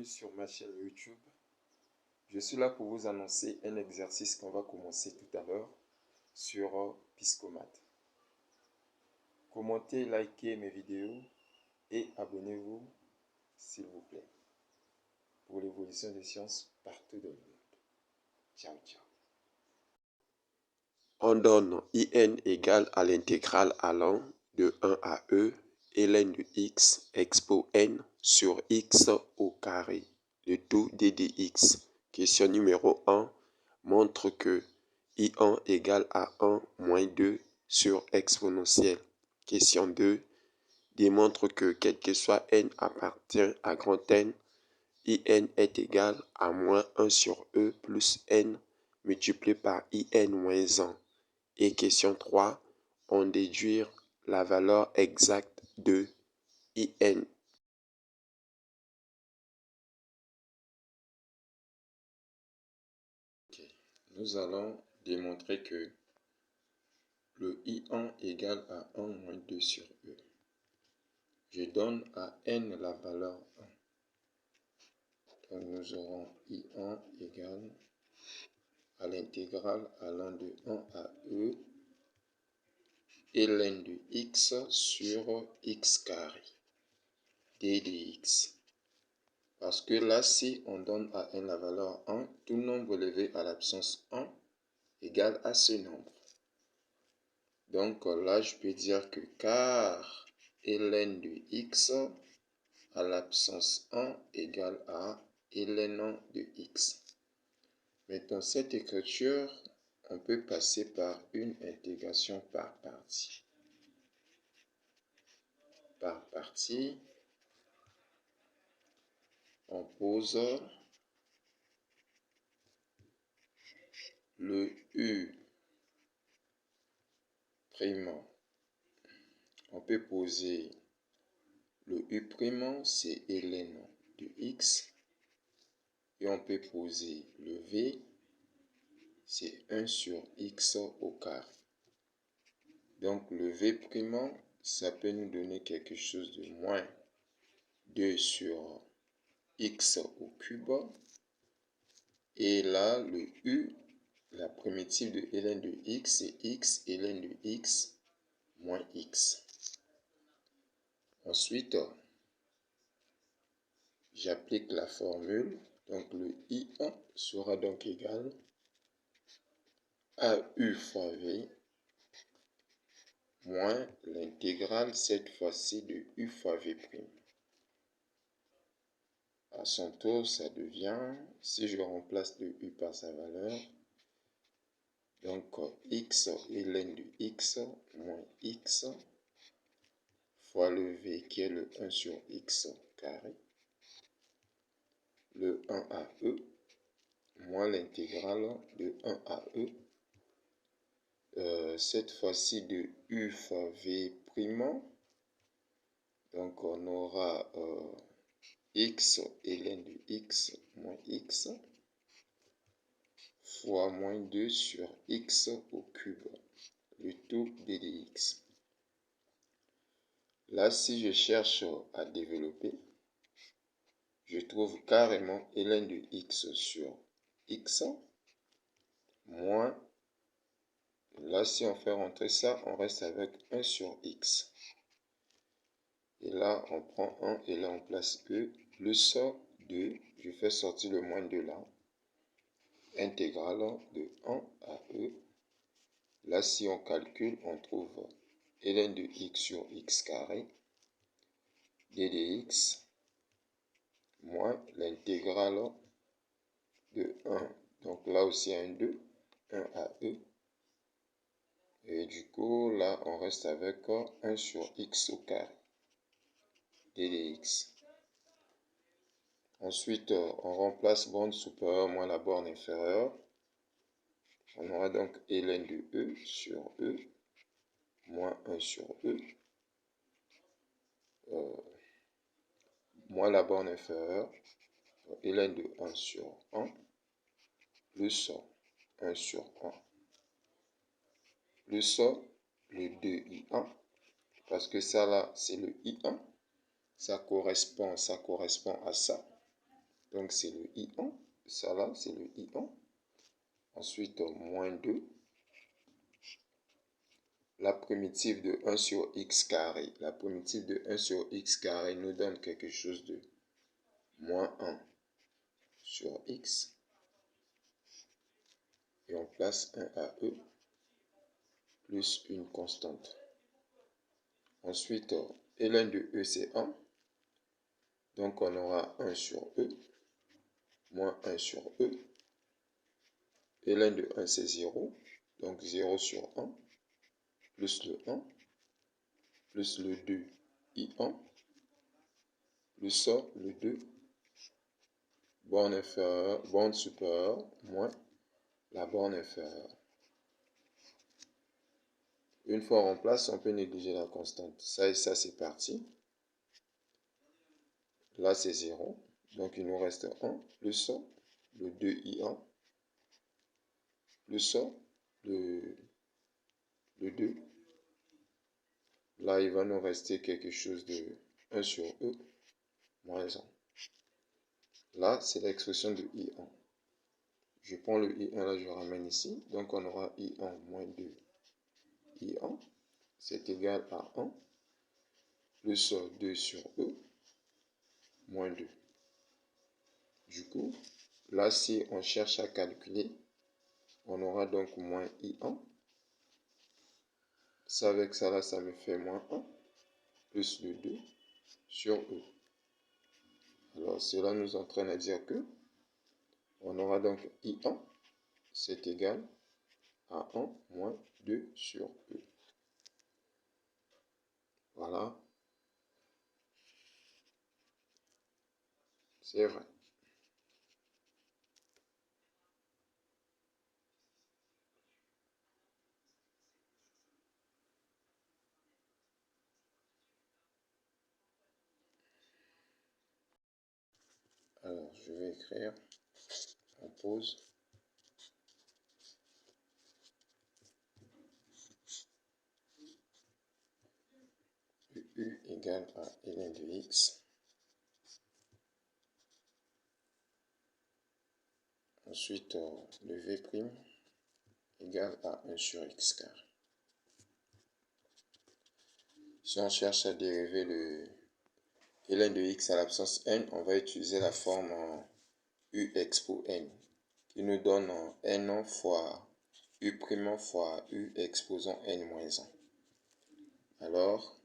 sur ma chaîne YouTube. Je suis là pour vous annoncer un exercice qu'on va commencer tout à l'heure sur Piscomat. Commentez, likez mes vidéos et abonnez-vous s'il vous plaît pour l'évolution des sciences partout dans le monde. Ciao, ciao. On donne IN égale à l'intégrale allant de 1 à E, ln de x expo n sur x au carré, de tout d dx. Question numéro 1 montre que I1 égale à 1 moins 2 sur exponentielle. Question 2 démontre que quel que soit n appartient à grand N, IN est égal à moins 1 sur E plus n multiplié par IN moins 1. Et question 3, on déduire la valeur exacte de IN. Nous allons démontrer que le I1 égale à 1 moins 2 sur E. Je donne à n la valeur 1. Donc nous aurons I1 égale à l'intégrale allant de 1 à E ln de x sur x carré d dx. Parce que là, si on donne à n la valeur 1, tout nombre élevé à l'absence 1 égale à ce nombre. Donc là, je peux dire que car ln de x à l'absence 1 égale à ln de x. Maintenant, cette écriture, on peut passer par une intégration par partie. Par partie, on pose le U'. On peut poser le U', c'est ln de x. Et on peut poser le V, c'est 1 sur x au carré. Donc le V', ça peut nous donner quelque chose de moins 2 sur x au cube. Et là, le U, la primitive de ln de x, c'est x ln de x moins x. Ensuite, j'applique la formule. Donc le I1 sera donc égal à U fois V moins l'intégrale, cette fois-ci, de U fois V'. À son tour, ça devient, si je remplace le U par sa valeur, donc x ln de x moins x fois le V qui est le 1 sur x carré, le 1 à E, moins l'intégrale de 1 à E, cette fois-ci de U fois V', donc on aura x ln de x moins x fois moins 2 sur x au cube, le tout d dx. Là, si je cherche à développer, je trouve carrément ln de x sur x moins, là si on fait rentrer ça, on reste avec 1 sur x. Et là, on prend 1 et là on place E, plus 2, je fais sortir le moins 2 là, intégrale de 1 à E. Là, si on calcule, on trouve ln de x sur x carré, d dx, moins l'intégrale de 1. Donc là aussi un 2, 1 à E. Et du coup, là, on reste avec 1 sur x au carré, d dx. Ensuite, on remplace borne supérieure moins la borne inférieure. On aura donc ln de E sur E, moins 1 sur E, moins la borne inférieure, ln de 1 sur 1, plus 1 sur 1, plus le 2i1, parce que ça là, c'est le i1, ça correspond à ça. Donc c'est le I1. Ça là, c'est le I1. Ensuite, moins 2. La primitive de 1 sur x carré. La primitive de 1 sur x carré nous donne quelque chose de moins 1 sur x. Et on place un à e plus une constante. Ensuite, ln de e c'est 1. Donc on aura 1 sur e, moins 1 sur e. Ln de 1 c'est 0. Donc 0 sur 1, plus le 1, plus le 2 i1, plus le 2, borne inférieure, borne supérieure, moins la borne inférieure. Une fois en place, on peut négliger la constante. Ça et ça, c'est parti. Là, c'est 0. Donc, il nous reste 1 plus le 2i1 plus le 2. Là, il va nous rester quelque chose de 1 sur e moins 1. Là, c'est l'expression de i1. Je prends le i1, là, je ramène ici. Donc, on aura i1 moins 2 i1. C'est égal à 1 plus 2 sur e moins 2. Du coup, là, si on cherche à calculer, on aura donc moins i1. Ça avec ça, là, ça me fait moins 1 plus le 2 sur e. Alors, cela nous entraîne à dire que on aura donc i1, c'est égal à 1 moins 2 sur e. Voilà. C'est vrai. Alors, je vais écrire en pause. U égale à ln de x. Ensuite, le v' égale à 1 sur x carré. Si on cherche à dériver le ln de x à l'absence n, on va utiliser la forme u expo n, qui nous donne n fois u' fois u exposant n-1. Alors,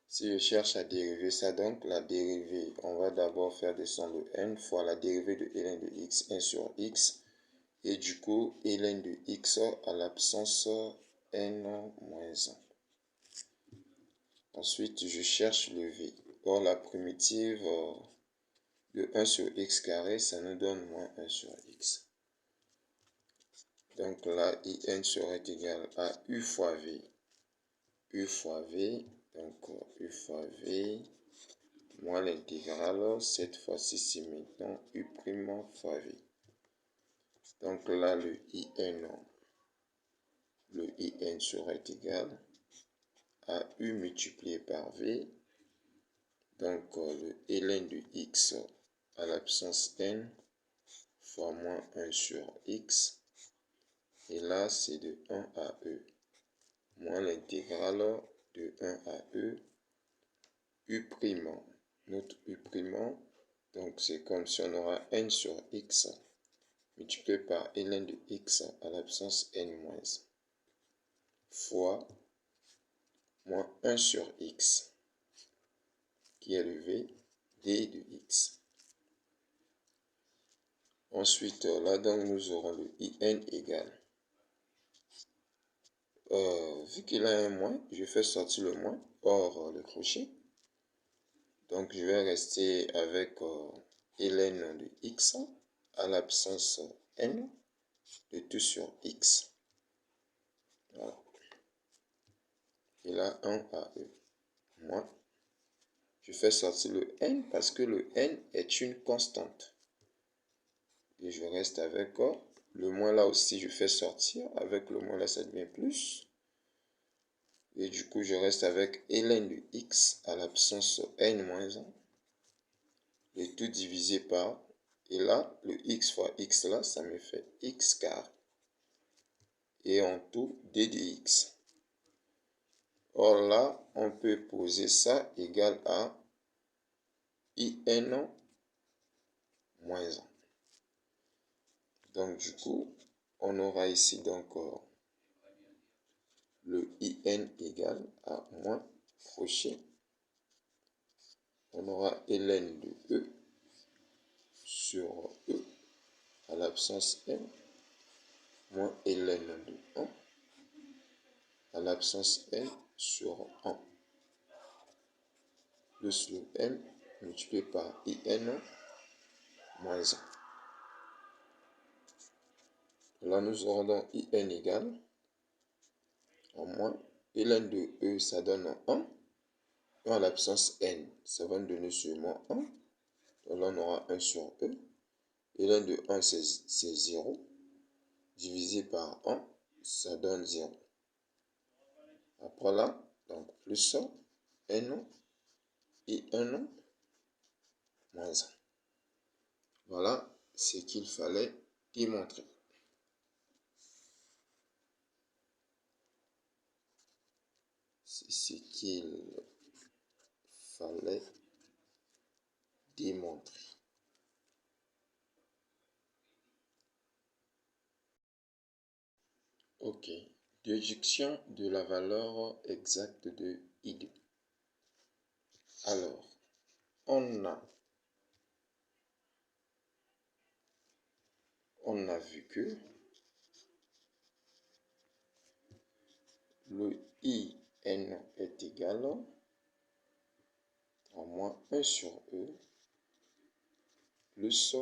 si je cherche à dériver ça, donc la dérivée, on va d'abord faire descendre n fois la dérivée de ln de x, 1 sur x, et du coup, ln de x à l'absence n-1. Ensuite, je cherche le v. Or, la primitive de 1 sur x carré, ça nous donne moins 1 sur x. Donc là, in serait égal à u fois v. U fois v, donc u fois v, moins l'intégrale, cette fois-ci c'est maintenant u' fois v. Donc là, le in serait égal à u multiplié par v, donc le ln de x à l'absence n fois moins 1 sur x, et là c'est de 1 à e, moins l'intégrale de 1 à e, u', notre u', donc c'est comme si on aura n sur x multiplié par ln de x à l'absence n-, fois moins 1 sur x, qui est le v, d de x. Ensuite, là-dedans, nous aurons le in égal. Vu qu'il a un moins, je fais sortir le moins hors le crochet. Donc, je vais rester avec ln de x à l'absence n de tout sur x. Voilà. Et là, 1 à e. Moins. Je fais sortir le n parce que le n est une constante. Et je reste avec le moins là aussi, je fais sortir. Avec le moins là, ça devient plus. Et du coup, je reste avec ln de x à l'absence n-1. Et tout divisé par Et là, le x fois x là, ça me fait x carré. Et en tout, d de x. Or là, on peut poser ça égal à in moins 1. Donc du coup, on aura ici donc le in égal à moins crochet. On aura ln de e sur e à l'absence n moins ln de 1 à l'absence n sur 1 plus le n multiplié par in moins 1. Là, nous aurons donc in égale en moins ln de e, ça donne 1. Et en l'absence n, ça va nous donner seulement 1. Donc là, on aura 1 sur e. Ln de 1, c'est 0. Divisé par 1, ça donne 0. Après là, donc plus n et 1 moins 1. Voilà ce qu'il fallait démontrer. C'est ce qu'il fallait démontrer. Ok. Déduction de la valeur exacte de I2. Alors, on a vu que le IN est égal à moins 1 sur E plus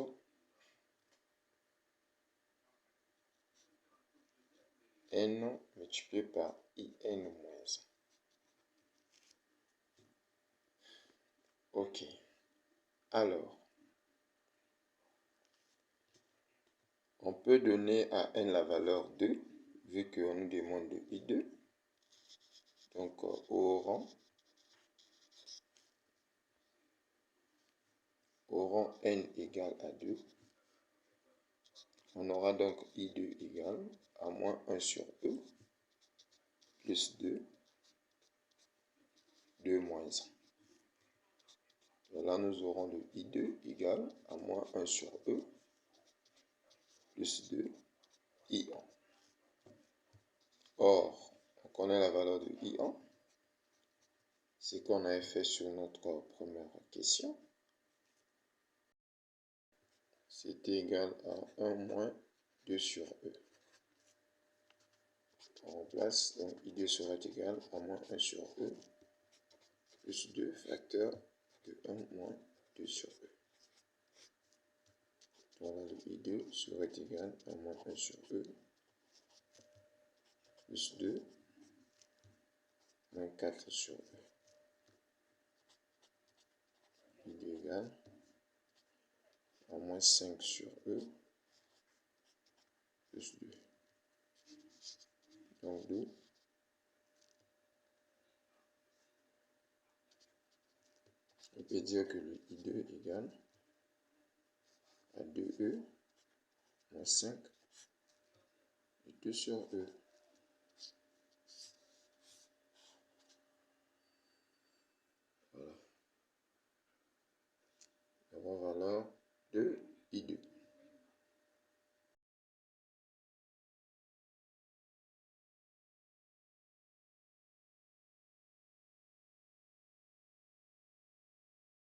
N multiplié par IN moins 1. Ok. Alors, on peut donner à n la valeur 2, vu qu'on nous demande de I2. Donc, au rang n égale à 2, on aura donc I2 égale à moins 1 sur E plus 2, 2 moins 1. Et là, nous aurons le I2 égale à moins 1 sur E plus 2, I1. Or, on connaît la valeur de I1. C'est qu'on avait fait sur notre première question. C'était égal à 1 moins 2 sur E. On remplace, donc I2 sera égal à moins 1 sur E plus 2 facteur de 1 moins 2 sur E. Voilà, le I2 serait égal à moins 1 sur E plus 2 moins 4 sur E. I2 égale à moins 5 sur E plus 2. Donc d'où on peut dire que le I2 égale à 2E moins 5 et 2 sur E. Voilà. La valeur de I2.